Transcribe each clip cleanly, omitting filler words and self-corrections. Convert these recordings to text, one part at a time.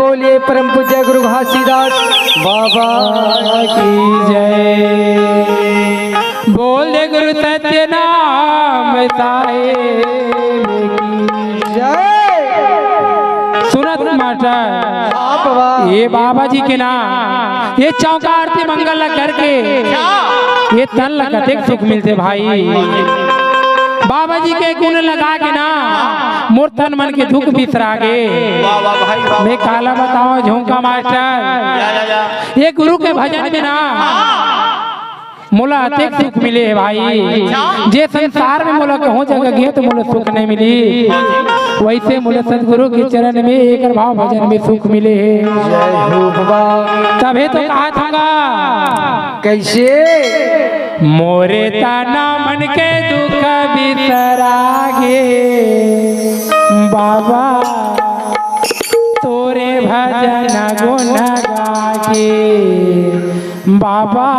बोलिए परम पूज्य गुरु घासीदास बाबा की जय। बोल दे गुरु सत्य नाम साहेब की जय। सुनत मास्टर ये बाबा जी के नाम ये चौका आरती मंगल करके ये तन लगते सुख मिलते भाई। बाबा जी के गुण लगा के ना मोर तन मन के दुख बिसरा गे। मैं काला बताऊं झोंका मास्टर ये गुरु के भजन में ना मोला अतेक सुख मिले है भाई। जे संसार में मोला कहूँ जगह गए तो मोला सुख नहीं मिली, वैसे मोला सदगुरु के चरण में एक भाव भजन में सुख मिले है। तभी तो कहा था कैसे मोरे तना मन के दुख बिसरागे बाबा तोरे भजन गुण गागे बाबा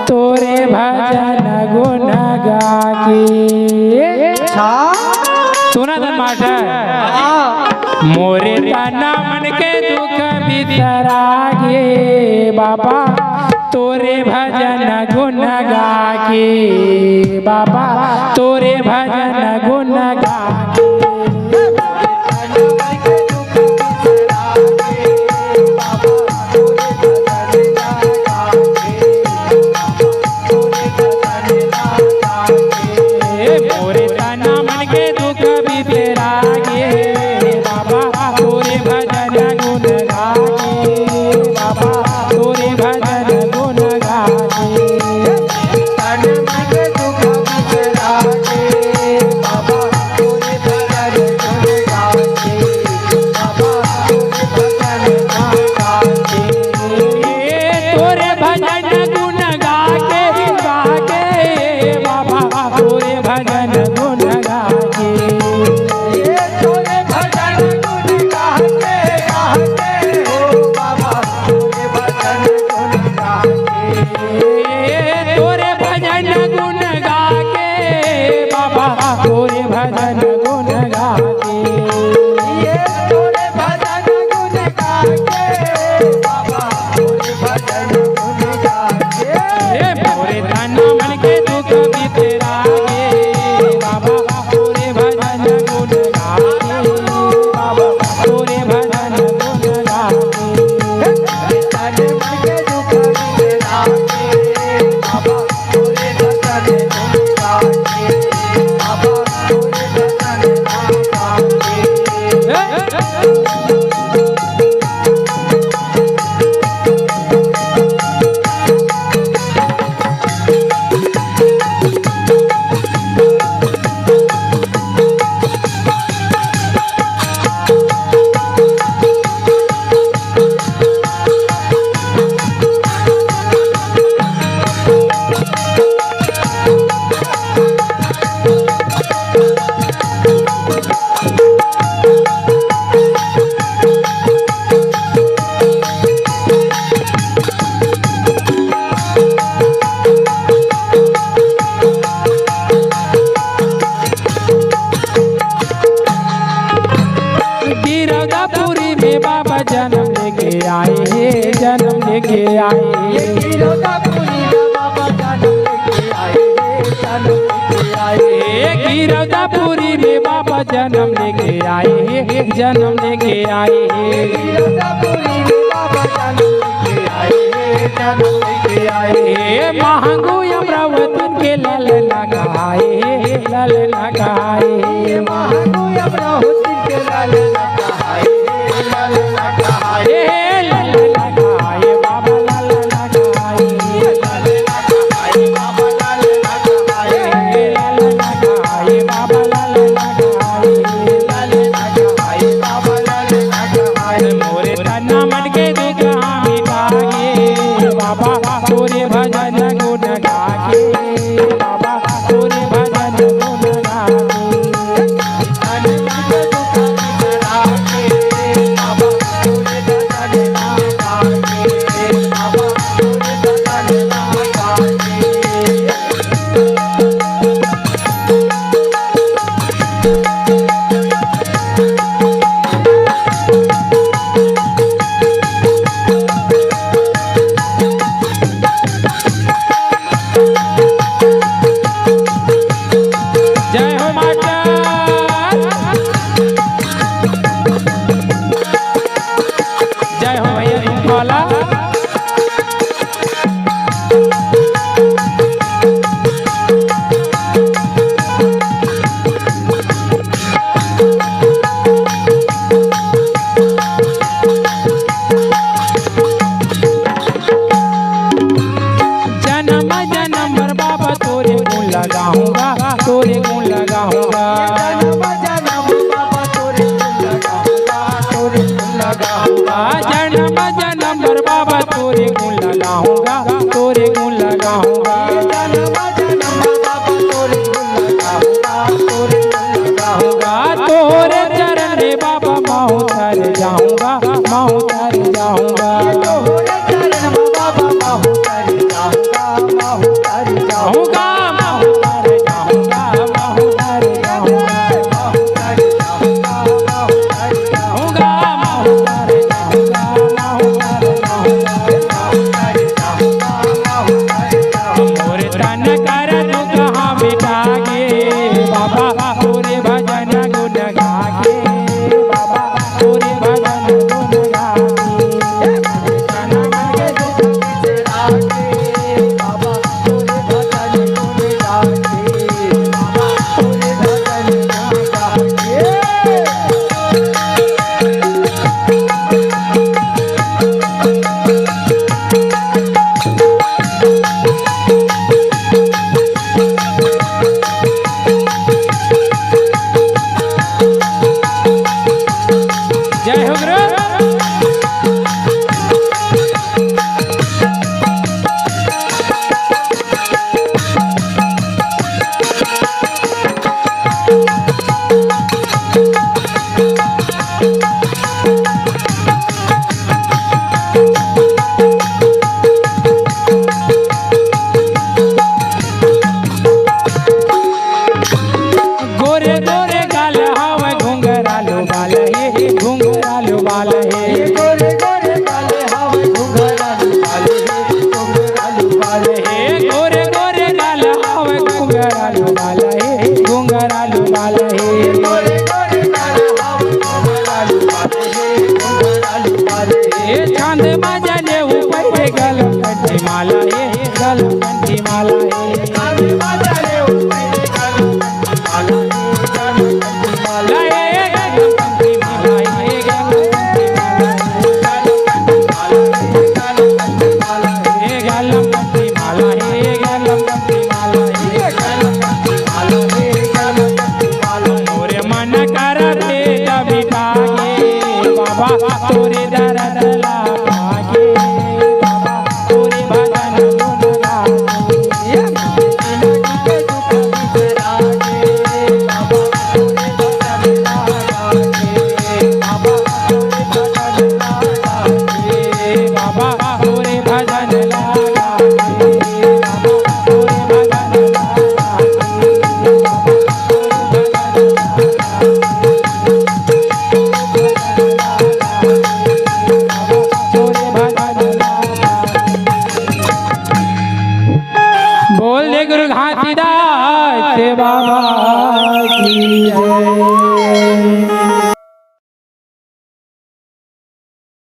तोरे भजन गुण गागे। सुना था मास्टर मोरे तना मन के दुख बिसरागे बाबा तोरे भजन गुण गागे बाबा तोरे भजन गुण गागे। मोरे तना मन के दुख बिसरागे बाबा तोरे भजन गुण गागे बाबा तोरे भजन गुण जन्म लेके आए जन्म लेके आए गिरौदापुरी में बाबा जन्म लेके आए जन्म लेके आए महंगू अमरावती के लल लगाए लल लगाए तोरे गुण लगाऊंगा तोरे चरण में बाबा माहू तर जाऊंगा माहू तर जाऊंगा माहू तर जाऊंगा माहू तर जाऊंगा माहू तर जाऊंगा माहू तर जाऊंगा माहू तर जाऊंगा माहू तर जाऊंगा माहू तर जाऊंगा माहू तर जाऊंगा मोरे तन कर तू कहाँ बिठागे बाबा तोरे भजन गुण गाके बाबा तोरे भजन गुण गाके तन कर तू बिसरागे बाबा तोरे भजन गुण गाके बाबा तोरे भजन गुण गाके जय हो गुरु गोरे गोरे गाल हवा घुंघरालो बाल हे घुंघरालो बाल हे गोरे गोरे गाल हवा घुंघरालो बाल हे घुंघरालो बाल हे गोरे गोरे गाल हवा घुंघरालो बाल हे घुंघरालो बाल हे गोरे गोरे गाल हवा घुंघरालो बाल हे घुंघरालो बाल हे चांद माजले ऊपर गल कंठी माला हे गल कंठी माला हे चांद माजले ऊपर गल तोरे दरद लागे बाबा तोरे भजन गुण गागे दुख बिसरागे बाबा तोरे भजन लागे बाबा तोरे भजन लागे बाबा तोरे भजन लागे बाबा तोरे भजन बोल दे गुरु घासीदास बाबा की जय।